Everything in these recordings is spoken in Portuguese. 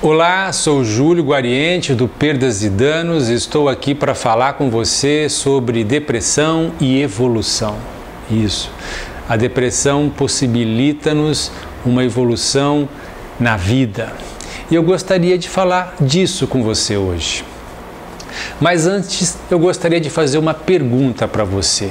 Olá, sou Júlio Guariente do Perdas e Danos e estou aqui para falar com você sobre depressão e evolução. Isso, a depressão possibilita-nos uma evolução na vida e eu gostaria de falar disso com você hoje. Mas antes eu gostaria de fazer uma pergunta para você.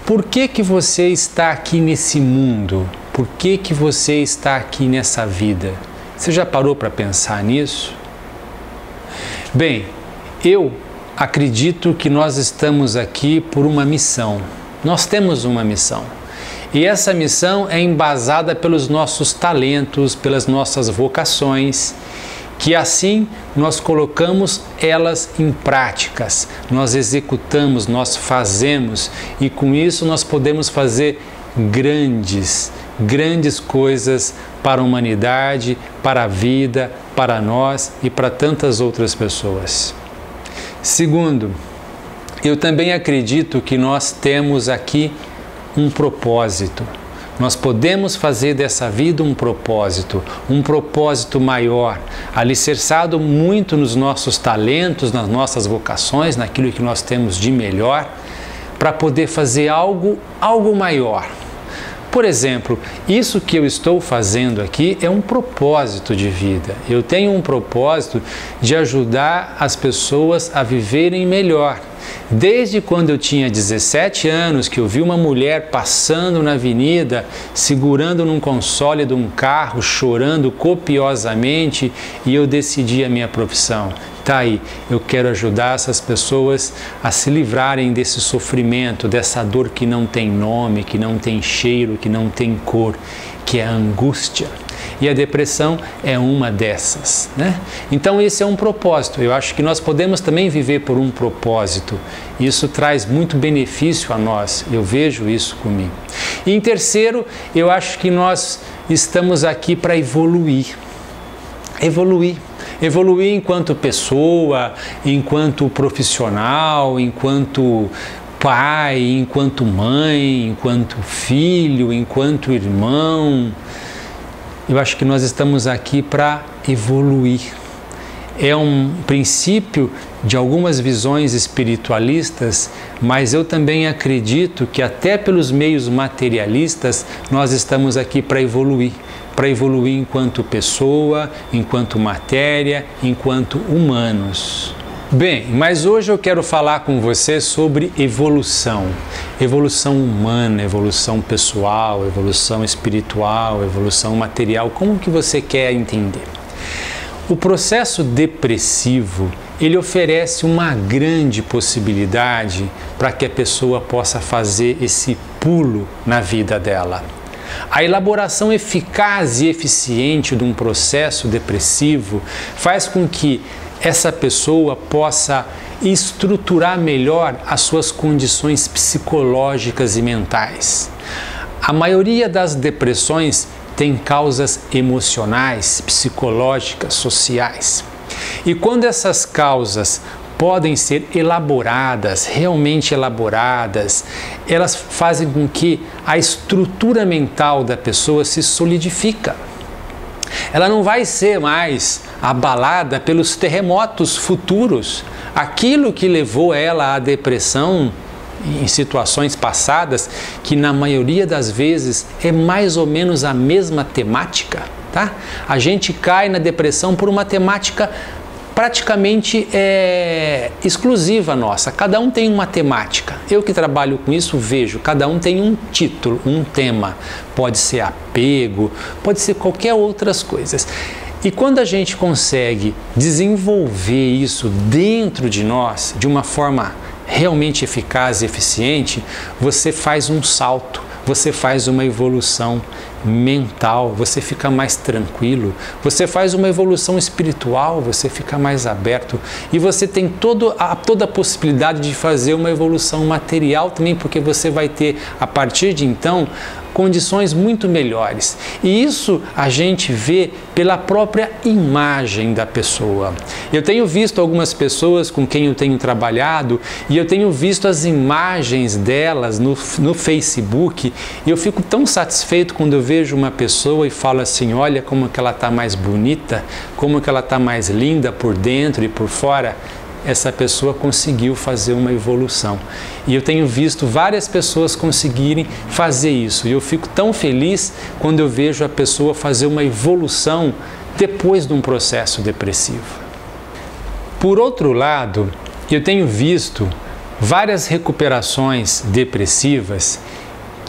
Por que você está aqui nesse mundo? Por que você está aqui nessa vida? Você já parou para pensar nisso? Bem, eu acredito que nós estamos aqui por uma missão. Nós temos uma missão. E essa missão é embasada pelos nossos talentos, pelas nossas vocações, que assim nós colocamos elas em práticas, nós executamos, nós fazemos e com isso nós podemos fazer grandes coisas para a humanidade, para a vida, para nós e para tantas outras pessoas. Segundo, eu também acredito que nós temos aqui um propósito. Nós podemos fazer dessa vida um propósito maior, alicerçado muito nos nossos talentos, nas nossas vocações, naquilo que nós temos de melhor, para poder fazer algo maior. Por exemplo, isso que eu estou fazendo aqui é um propósito de vida. Eu tenho um propósito de ajudar as pessoas a viverem melhor. Desde quando eu tinha 17 anos, que eu vi uma mulher passando na avenida, segurando num console de um carro, chorando copiosamente, e eu decidi a minha profissão. Tá aí, eu quero ajudar essas pessoas a se livrarem desse sofrimento, dessa dor que não tem nome, que não tem cheiro, que não tem cor, que é a angústia. E a depressão é uma dessas, né? Então esse é um propósito. Eu acho que nós podemos também viver por um propósito. Isso traz muito benefício a nós. Eu vejo isso comigo. E em terceiro, eu acho que nós estamos aqui para evoluir. Evoluir enquanto pessoa, enquanto profissional, enquanto pai, enquanto mãe, enquanto filho, enquanto irmão. Eu acho que nós estamos aqui para evoluir. É um princípio de algumas visões espiritualistas, mas eu também acredito que até pelos meios materialistas nós estamos aqui para evoluir enquanto pessoa, enquanto matéria, enquanto humanos. Bem, mas hoje eu quero falar com você sobre evolução. Evolução humana, evolução pessoal, evolução espiritual, evolução material, como que você quer entender? O processo depressivo, ele oferece uma grande possibilidade para que a pessoa possa fazer esse pulo na vida dela. A elaboração eficaz e eficiente de um processo depressivo faz com que essa pessoa possa estruturar melhor as suas condições psicológicas e mentais. A maioria das depressões tem causas emocionais, psicológicas, sociais. E quando essas causas podem ser elaboradas, realmente elaboradas, elas fazem com que a estrutura mental da pessoa se solidifica. Ela não vai ser mais abalada pelos terremotos futuros. Aquilo que levou ela à depressão em situações passadas, que na maioria das vezes é mais ou menos a mesma temática, tá? A gente cai na depressão por uma temática praticamente exclusiva nossa. Cada um tem uma temática. Eu que trabalho com isso vejo, cada um tem um título, um tema. Pode ser apego, pode ser qualquer outras coisas. E quando a gente consegue desenvolver isso dentro de nós, de uma forma realmente eficaz e eficiente, você faz um salto, você faz uma evolução mental, você fica mais tranquilo, você faz uma evolução espiritual, você fica mais aberto e você tem toda a possibilidade de fazer uma evolução material também, porque você vai ter, a partir de então, condições muito melhores. E isso a gente vê pela própria imagem da pessoa. Eu tenho visto algumas pessoas com quem eu tenho trabalhado e eu tenho visto as imagens delas no Facebook e eu fico tão satisfeito quando eu vejo uma pessoa e falo assim, olha como que ela está mais bonita, como que ela está mais linda por dentro e por fora. Essa pessoa conseguiu fazer uma evolução. E eu tenho visto várias pessoas conseguirem fazer isso. E eu fico tão feliz quando eu vejo a pessoa fazer uma evolução depois de um processo depressivo. Por outro lado, eu tenho visto várias recuperações depressivas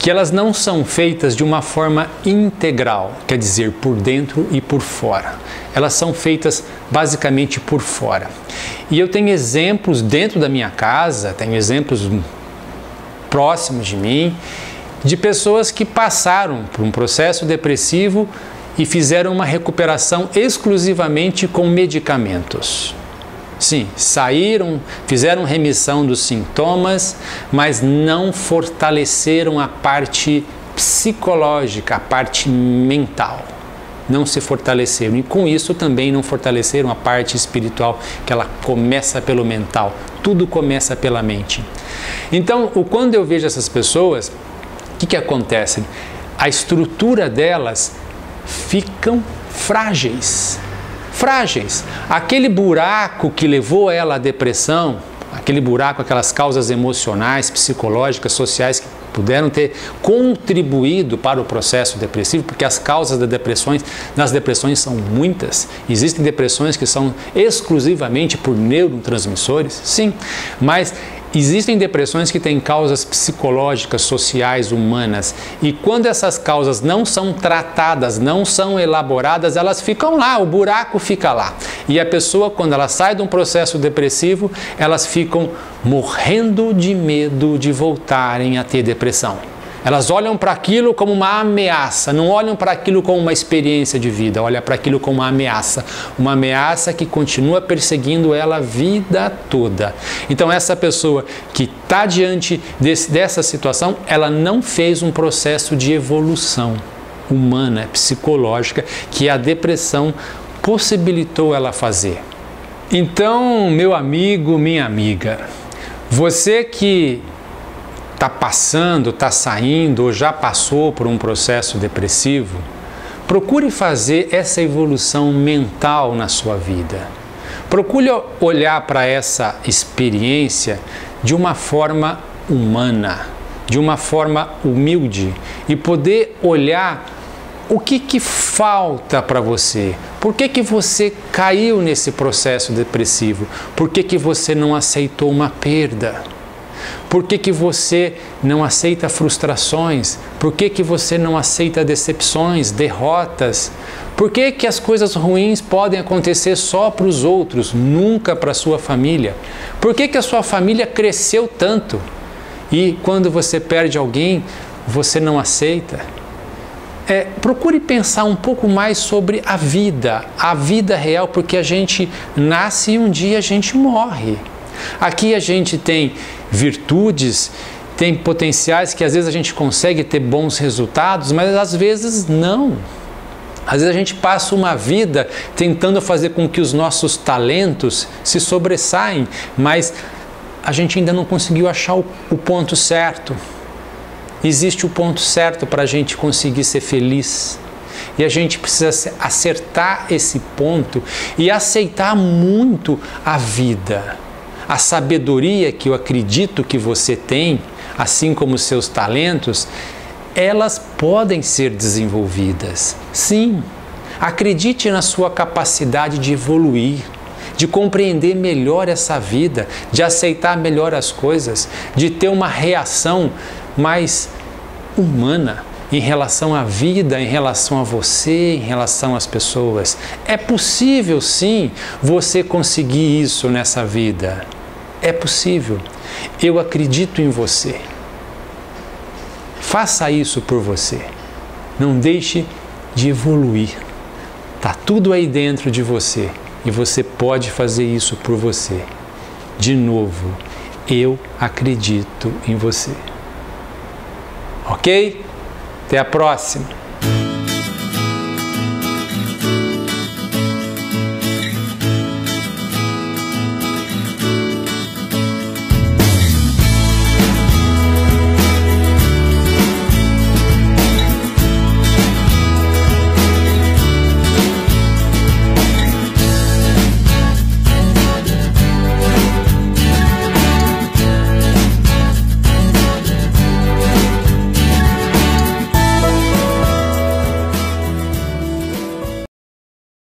que elas não são feitas de uma forma integral, quer dizer, por dentro e por fora. Elas são feitas basicamente por fora. E eu tenho exemplos dentro da minha casa, tenho exemplos próximos de mim, de pessoas que passaram por um processo depressivo e fizeram uma recuperação exclusivamente com medicamentos. Sim, saíram, fizeram remissão dos sintomas, mas não fortaleceram a parte psicológica, a parte mental. Não se fortaleceram e com isso também não fortaleceram a parte espiritual, que ela começa pelo mental, tudo começa pela mente. Então, quando eu vejo essas pessoas, o que acontece? A estrutura delas ficam frágeis. Frágeis. Aquele buraco que levou ela à depressão, aquele buraco, aquelas causas emocionais, psicológicas, sociais que puderam ter contribuído para o processo depressivo, porque as causas das depressões são muitas. Existem depressões que são exclusivamente por neurotransmissores, sim, mas existem depressões que têm causas psicológicas, sociais, humanas, e quando essas causas não são tratadas, não são elaboradas, elas ficam lá, o buraco fica lá. E a pessoa, quando ela sai de um processo depressivo, elas ficam morrendo de medo de voltarem a ter depressão. Elas olham para aquilo como uma ameaça, não olham para aquilo como uma experiência de vida, olham para aquilo como uma ameaça que continua perseguindo ela a vida toda. Então essa pessoa que está diante dessa situação, ela não fez um processo de evolução humana, psicológica, que a depressão possibilitou ela fazer. Então, meu amigo, minha amiga, você que está passando, está saindo ou já passou por um processo depressivo, procure fazer essa evolução mental na sua vida. Procure olhar para essa experiência de uma forma humana, de uma forma humilde e poder olhar o que falta para você. Por que você caiu nesse processo depressivo? Por que você não aceitou uma perda? Por que você não aceita frustrações? Por que você não aceita decepções, derrotas? Por que as coisas ruins podem acontecer só para os outros, nunca para a sua família? Por que a sua família cresceu tanto e quando você perde alguém, você não aceita? Procure pensar um pouco mais sobre a vida real, porque a gente nasce e um dia a gente morre. Aqui a gente tem virtudes, tem potenciais que às vezes a gente consegue ter bons resultados, mas às vezes não. Às vezes a gente passa uma vida tentando fazer com que os nossos talentos se sobressaiem, mas a gente ainda não conseguiu achar o ponto certo. Existe o ponto certo para a gente conseguir ser feliz. E a gente precisa acertar esse ponto e aceitar muito a vida. A sabedoria que eu acredito que você tem, assim como os seus talentos, elas podem ser desenvolvidas. Sim, acredite na sua capacidade de evoluir, de compreender melhor essa vida, de aceitar melhor as coisas, de ter uma reação mais humana em relação à vida, em relação a você, em relação às pessoas. É possível, sim, você conseguir isso nessa vida. É possível. Eu acredito em você. Faça isso por você. Não deixe de evoluir. Está tudo aí dentro de você e você pode fazer isso por você. De novo, eu acredito em você. Ok? Até a próxima!